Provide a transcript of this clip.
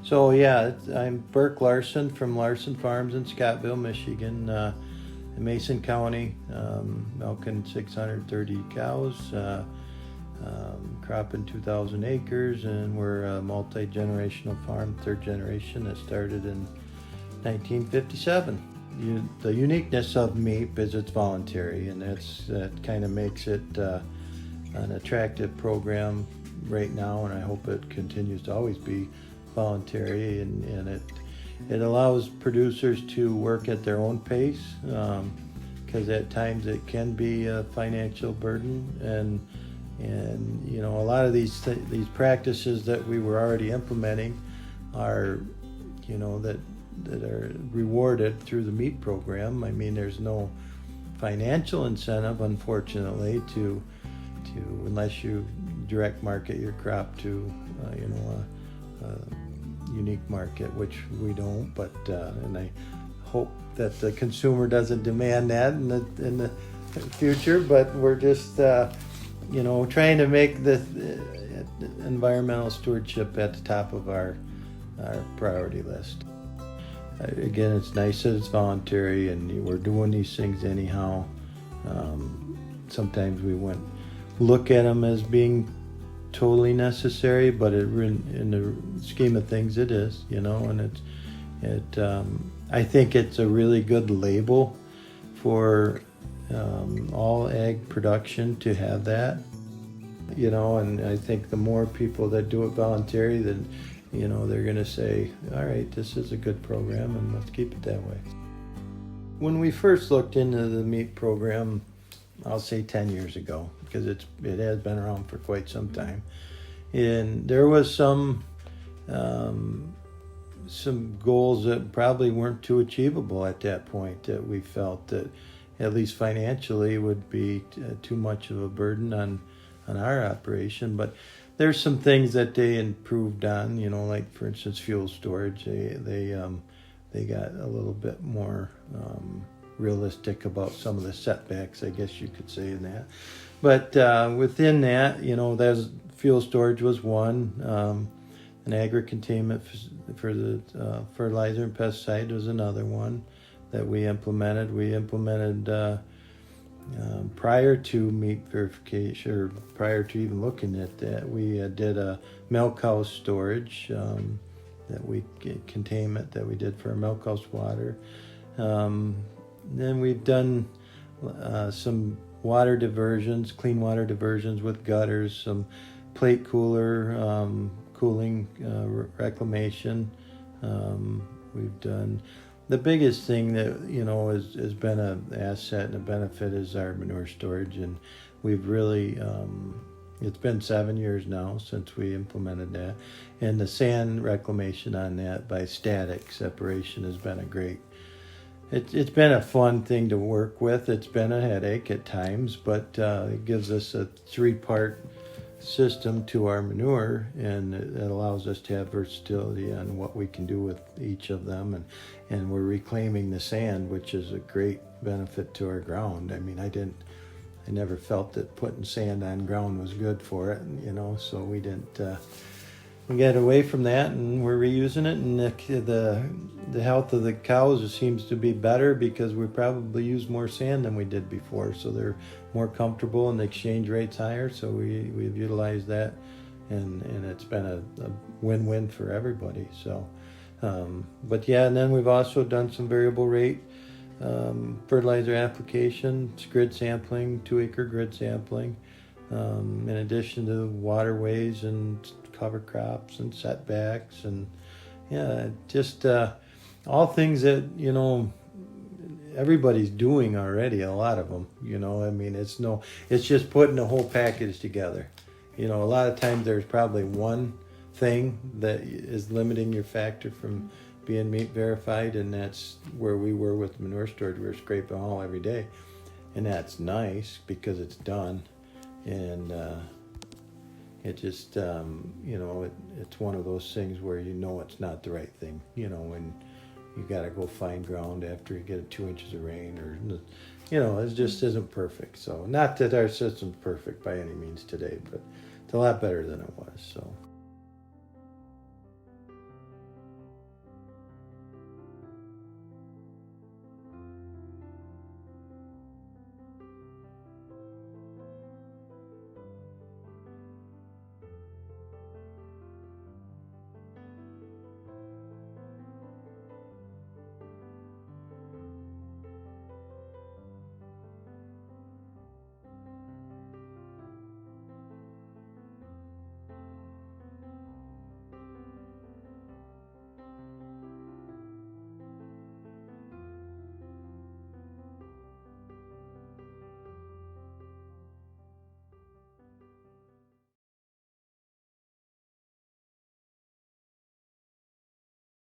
So yeah, I'm Burke Larson from Larson Farms in Scottsville, Michigan, in Mason County, milking 630 cows, cropping 2,000 acres, and we're a multi-generational farm, third generation that started in 1957. The uniqueness of MAEAP is it's voluntary, and that kind of makes it an attractive program right now, and I hope it continues to always be voluntary, and it allows producers to work at their own pace, because at times it can be a financial burden, and you know, a lot of these practices that we were already implementing are, you know, that are rewarded through the MAEAP program. I mean, there's no financial incentive, unfortunately, to unless you direct market your crop to a unique market, which we don't. But and I hope that the consumer doesn't demand that in the future. But we're just trying to make the environmental stewardship at the top of our priority list. Again, it's nice that it's voluntary, and we're doing these things anyhow. Sometimes we wouldn't look at them as being totally necessary, but in the scheme of things, it is, and I think it's a really good label for all ag production to have that, and I think the more people that do it voluntary, then they're going to say, all right, this is a good program, and let's keep it that way. When we first looked into the MAEAP program, I'll say 10 years ago, because it has been around for quite some time, and there was some goals that probably weren't too achievable at that point, that we felt that at least financially would be too much of a burden on our operation. But there's some things that they improved on, like for instance fuel storage. They got a little bit more realistic about some of the setbacks, I guess you could say, in that. But within that, there's fuel storage was one. An agri-containment for the fertilizer and pesticide was another one that we implemented. We implemented prior to MAEAP verification, or prior to even looking at that, we did a milk house storage containment that we did for our milk house water. Then we've done some water diversions, clean water diversions with gutters, some plate cooler cooling reclamation. We've done the biggest thing that has been an asset and a benefit is our manure storage, and we've really it's been 7 years now since we implemented that, and the sand reclamation on that by static separation has been a great. It's been a fun thing to work with. It's been a headache at times, but it gives us a 3-part system to our manure, and it allows us to have versatility on what we can do with each of them, and we're reclaiming the sand, which is a great benefit to our ground. I mean, I never felt that putting sand on ground was good for it, so we didn't we got away from that, and we're reusing it, and the health of the cows seems to be better because we probably use more sand than we did before, so they're more comfortable and the exchange rate's higher, so we've utilized that, and it's been a win-win for everybody. So but yeah, and then we've also done some variable rate fertilizer application, grid sampling, 2-acre grid sampling, in addition to waterways and cover crops and setbacks, and just all things that everybody's doing already, a lot of them. I mean, it's just putting the whole package together. A lot of times there's probably one thing that is limiting your factor from being MAEAP verified, and that's where we were with manure storage. We were scraping all every day, and that's nice because it's done, and it just it's one of those things where it's not the right thing, when you got to go find ground after you get 2 inches of rain, or it just isn't perfect. So not that our system's perfect by any means today, but it's a lot better than it was. So